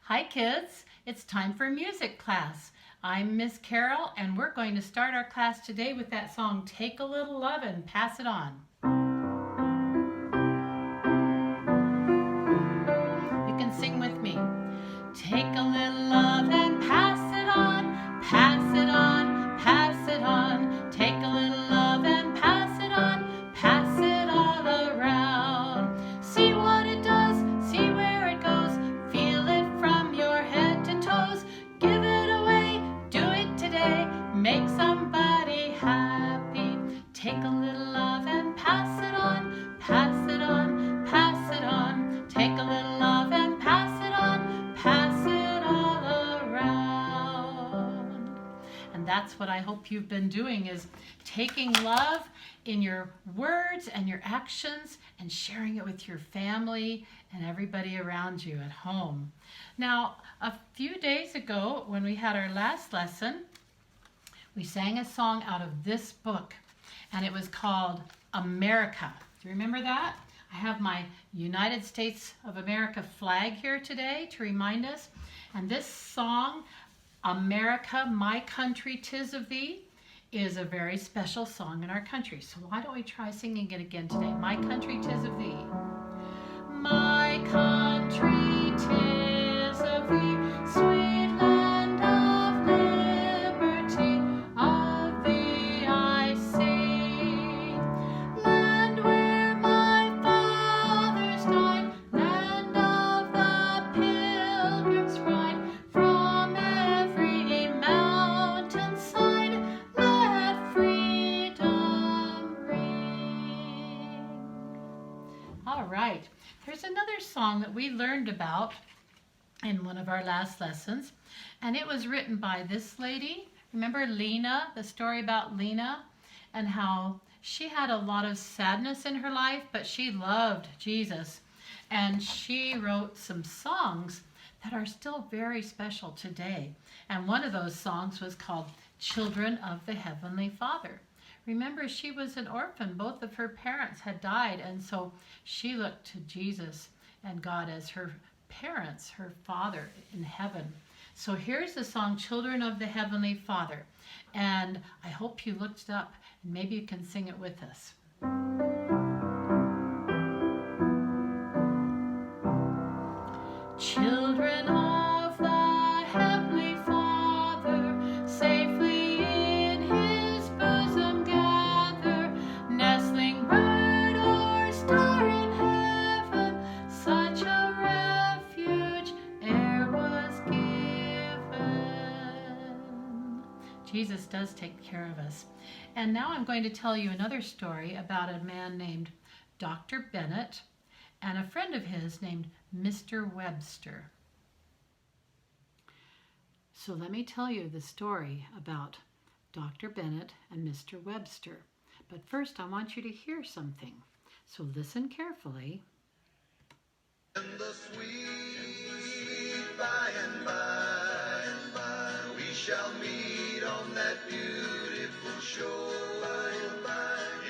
Hi kids, it's time for music class. I'm Miss Carol and we're going to start our class today with that song Take a Little Love and Pass It On. You can sing with me. Take a little love and pass it on, pass it on, pass it on. Take a little love and pass it on, pass it all around. See what it does, see where it goes, feel it from your head to toes. Give it away, do it today, make somebody happy. Take a little love and pass it on, pass it on, pass it on. Take a little love and pass it on, pass it all around. And that's what I hope you've been doing, is taking love in your words and your actions and sharing it with your family and everybody around you at home. Now, a few days ago when we had our last lesson, we sang a song out of this book, and it was called America. Do you remember that? I have my United States of America flag here today to remind us. And this song, America, My Country 'Tis of Thee, is a very special song in our country. So why don't we try singing it again today? My Country 'Tis of Thee. My country 'tis of thee, sweet land of liberty, of thee I sing. Land where my fathers died, land of the pilgrim's ride, from every mountainside, let freedom ring. All right. There's another song that we learned about in one of our last lessons, and it was written by this lady. Remember Lena, the story about Lena, and how she had a lot of sadness in her life, but she loved Jesus, and she wrote some songs that are still very special today. And one of those songs was called Children of the Heavenly Father. Remember, she was an orphan. Both of her parents had died, and so she looked to Jesus and God as her parents, her Father in heaven. So here's the song, Children of the Heavenly Father. And I hope you looked it up, and maybe you can sing it with us. Children of the Heavenly Father, safely in His bosom gather, nestling bird or star in heaven, such a refuge e'er was given. Jesus does take care of us. And now I'm going to tell you another story about a man named Dr. Bennett and a friend of his named Mr. Webster. So let me tell you the story about Dr. Bennett and Mr. Webster. But first I want you to hear something. So listen carefully. In the sweet by and by, we shall meet on that beautiful shore.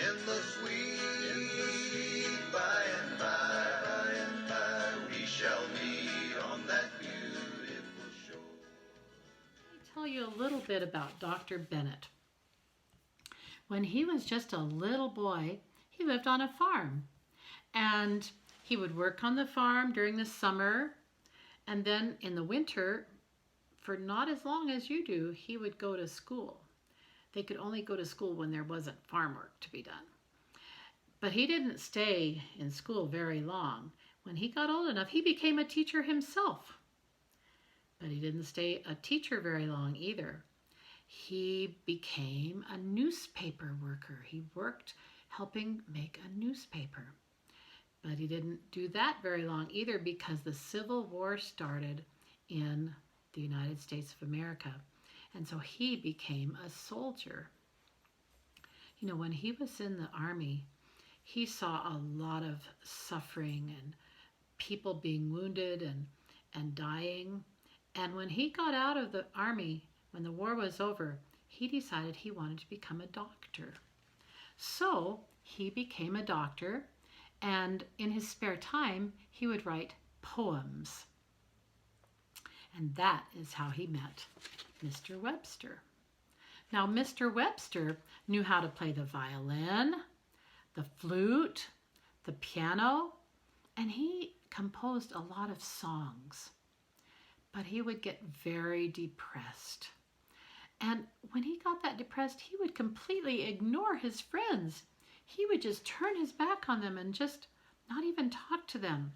In the sweet by and by, we shall meet on that beautiful shore. Let me tell you a little bit about Dr. Bennett. When he was just a little boy, he lived on a farm, and he would work on the farm during the summer, and then in the winter, for not as long as you do, he would go to school. They could only go to school when there wasn't farm work to be done. But he didn't stay in school very long. When he got old enough, he became a teacher himself. But he didn't stay a teacher very long either. He became a newspaper worker. He worked helping make a newspaper. But he didn't do that very long either, because the Civil War started in the United States of America. And so he became a soldier. You know, when he was in the army, he saw a lot of suffering and people being wounded and dying. And when he got out of the army, when the war was over, he decided he wanted to become a doctor. So he became a doctor, and in his spare time, he would write poems. And that is how he met Mr. Webster. Now, Mr. Webster knew how to play the violin, the flute, the piano, and he composed a lot of songs. But he would get very depressed. And when he got that depressed, he would completely ignore his friends. He would just turn his back on them and just not even talk to them.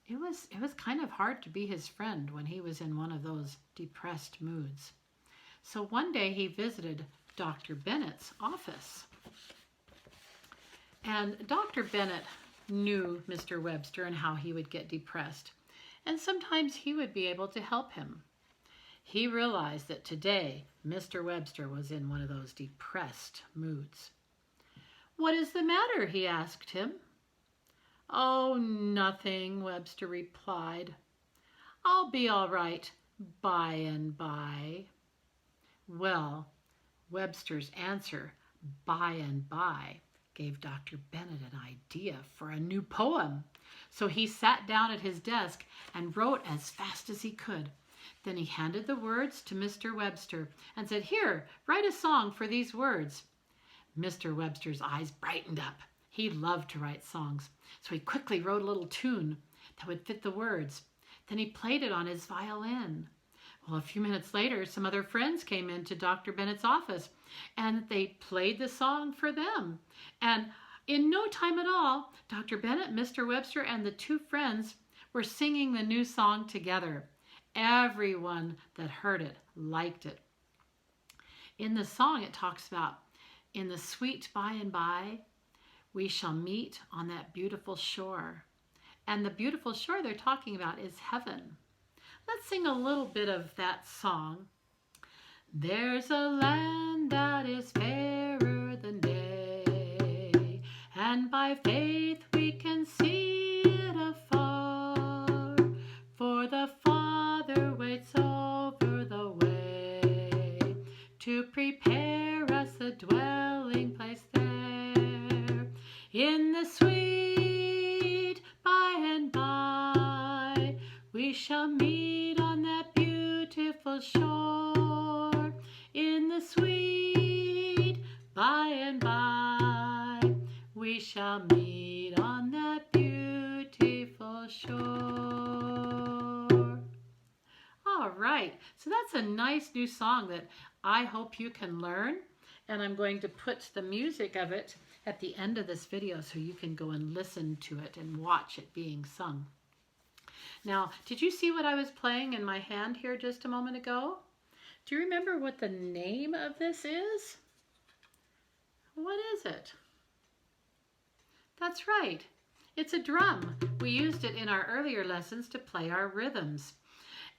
It was kind of hard to be his friend when he was in one of those depressed moods. So one day he visited Dr. Bennett's office. And Dr. Bennett knew Mr. Webster and how he would get depressed. And sometimes he would be able to help him. He realized that today Mr. Webster was in one of those depressed moods. "What is the matter?" he asked him. "Oh, nothing," Webster replied. "I'll be all right by and by." Well, Webster's answer, "by and by," gave Dr. Bennett an idea for a new poem. So he sat down at his desk and wrote as fast as he could. Then he handed the words to Mr. Webster and said, "Here, write a song for these words." Mr. Webster's eyes brightened up. He loved to write songs, so he quickly wrote a little tune that would fit the words. Then he played it on his violin. Well, a few minutes later, some other friends came into Dr. Bennett's office, and they played the song for them. And in no time at all, Dr. Bennett, Mr. Webster, and the two friends were singing the new song together. Everyone that heard it liked it. In the song, it talks about, "In the sweet by and by, we shall meet on that beautiful shore." And the beautiful shore they're talking about is heaven. Let's sing a little bit of that song. "There's a land that is fairer than day, and by faith we can see it afar, for the Father waits over the way to prepare us a dwelling place there. In the sweet by and by, we shall meet on that beautiful shore. In the sweet by and by, we shall meet on that beautiful shore." All right, so that's a nice new song that I hope you can learn. And I'm going to put the music of it at the end of this video so you can go and listen to it and watch it being sung. Now, did you see what I was playing in my hand here just a moment ago? Do you remember what the name of this is? What is it? That's right. It's a drum. We used it in our earlier lessons to play our rhythms.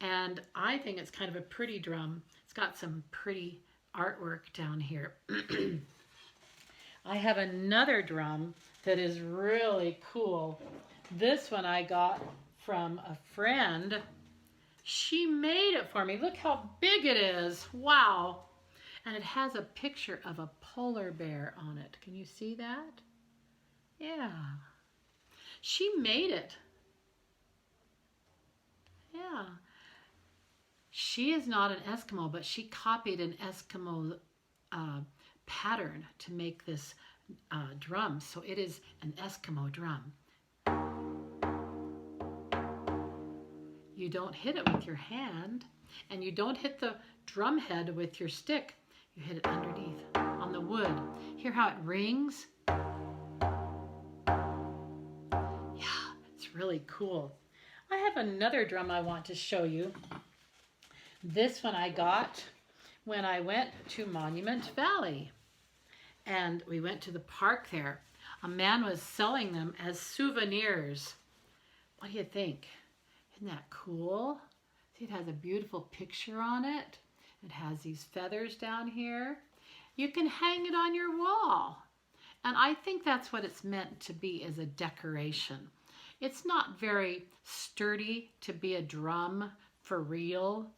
And I think it's kind of a pretty drum. It's got some pretty artwork down here. I have another drum that is really cool. This one I got from a friend. She made it for me. Look how big it is. Wow. And it has a picture of a polar bear on it. Can you see that? Yeah. She made it. Yeah. She is not an Eskimo, but she copied an Eskimo pattern to make this drum. So it is an Eskimo drum. You don't hit it with your hand, and you don't hit the drum head with your stick. You hit it underneath on the wood. Hear how it rings? Yeah, it's really cool. I have another drum I want to show you. This one I got when I went to Monument Valley. And we went to the park there. A man was selling them as souvenirs. What do you think? Isn't that cool? See, it has a beautiful picture on it. It has these feathers down here. You can hang it on your wall. And I think that's what it's meant to be, as a decoration. It's not very sturdy to be a drum for real,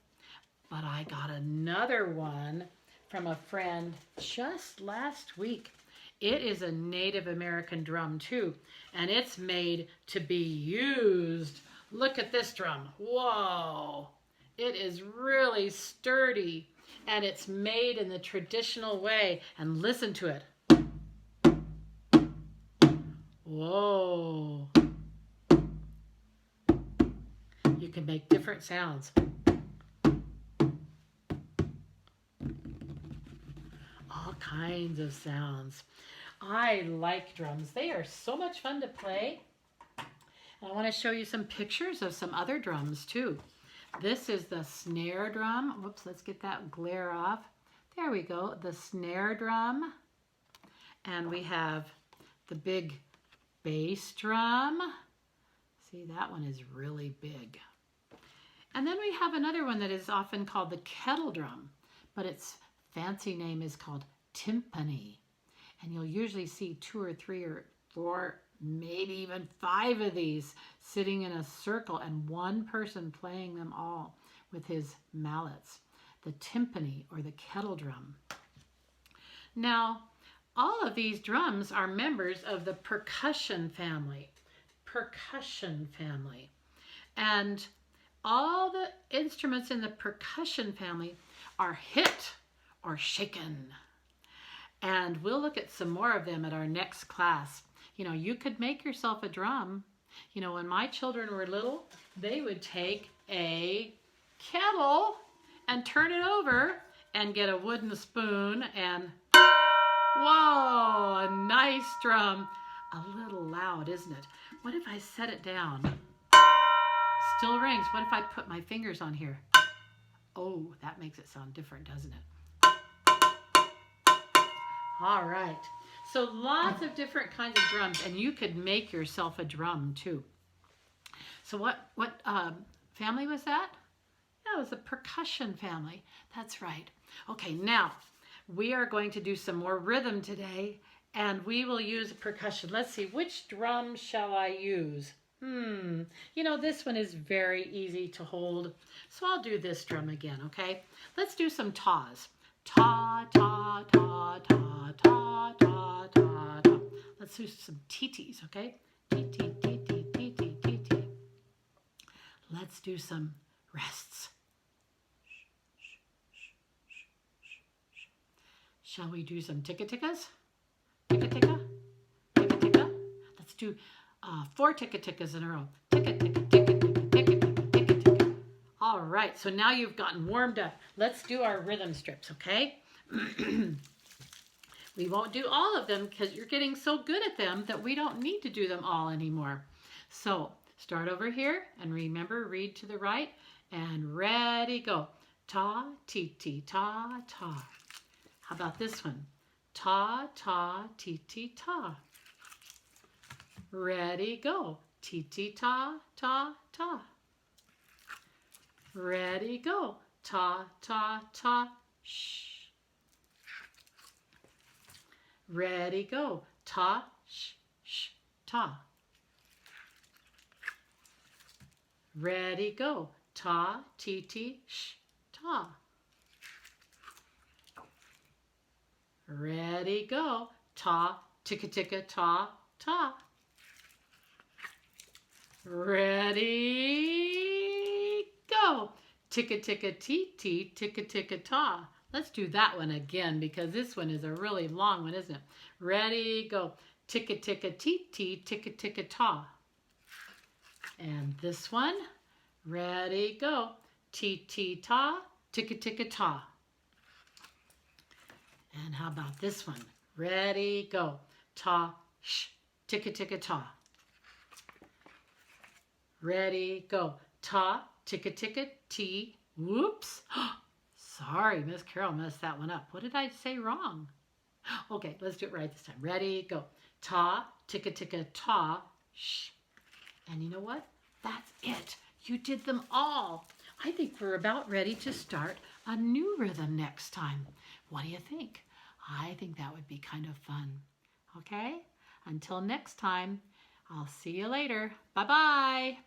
but I got another one from a friend just last week. It is a Native American drum too, and it's made to be used Look at this drum. Whoa. It is really sturdy, and it's made in the traditional way. And listen to it. Whoa. You can make different sounds. All kinds of sounds. I like drums. They are so much fun to play. And I want to show you some pictures of some other drums too. This is the snare drum. Whoops, let's get that glare off. There we go, the snare drum. And we have the big bass drum. See, that one is really big. And then we have another one that is often called the kettle drum, but its fancy name is called timpani. And you'll usually see 2 or 3 or 4, maybe even 5 of these sitting in a circle and one person playing them all with his mallets. The timpani or the kettle drum. Now, all of these drums are members of the percussion family. Percussion family. And all the instruments in the percussion family are hit or shaken. And we'll look at some more of them at our next class. You know, you could make yourself a drum. You know, when my children were little, they would take a kettle and turn it over and get a wooden spoon and, whoa, a nice drum. A little loud, isn't it? What if I set it down? Still rings. What if I put my fingers on here? Oh, that makes it sound different, doesn't it? All right. So lots of different kinds of drums, and you could make yourself a drum too. So what family was that? That was the percussion family. That's right. Okay, now we are going to do some more rhythm today, and we will use percussion. Let's see, which drum shall I use? You know, this one is very easy to hold, so I'll do this drum again, okay? Let's do some taws. Ta, ta, ta, ta, ta, ta, ta, ta. Let's do some TTs, okay? T, T, T, T, T, T, T, T. Let's do some rests. Shall we do some ticka-tickas? Ticka-ticka, ticka-ticka. Let's do 4 ticka-tickas in a row. Ticka-ticka, ticka-ticka, ticka-ticka, ticka-ticka. All right, so now you've gotten warmed up. Let's do our rhythm strips, okay? We won't do all of them because you're getting so good at them that we don't need to do them all anymore. So start over here and remember, read to the right and ready, go. Ta, ti, ti, ta, ta. How about this one? Ta, ta, ti, ti, ta. Ready, go. Ti, ti, ta, ta, ta. Ready, go. Ta, ta, ta, shh. Ready, go. Ta, sh, sh, ta. Ready, go. Ta, ti, ti, sh, ta. Ready, go. Ta, ticka, ticka, ta, ta. Ready, go. Ticka, ticka, tee, tee, ticka, ticka, ta. Let's do that one again because this one is a really long one, isn't it? Ready, go. Ticka, ticka, tee, tee, ticka, ticka, ta. And this one. Ready, go. Tee, tee, ta, ticka, ticka, ta. And how about this one? Ready, go. Ta, sh, ticka, ticka, ta. Ready, go. Ta, ticka, ticka, tee. Whoops. Sorry, Miss Carol messed that one up. What did I say wrong? Okay, let's do it right this time. Ready, go. Ta, ticka, ticka, ta, sh. And you know what? That's it. You did them all. I think we're about ready to start a new rhythm next time. What do you think? I think that would be kind of fun. Okay? Until next time, I'll see you later. Bye-bye.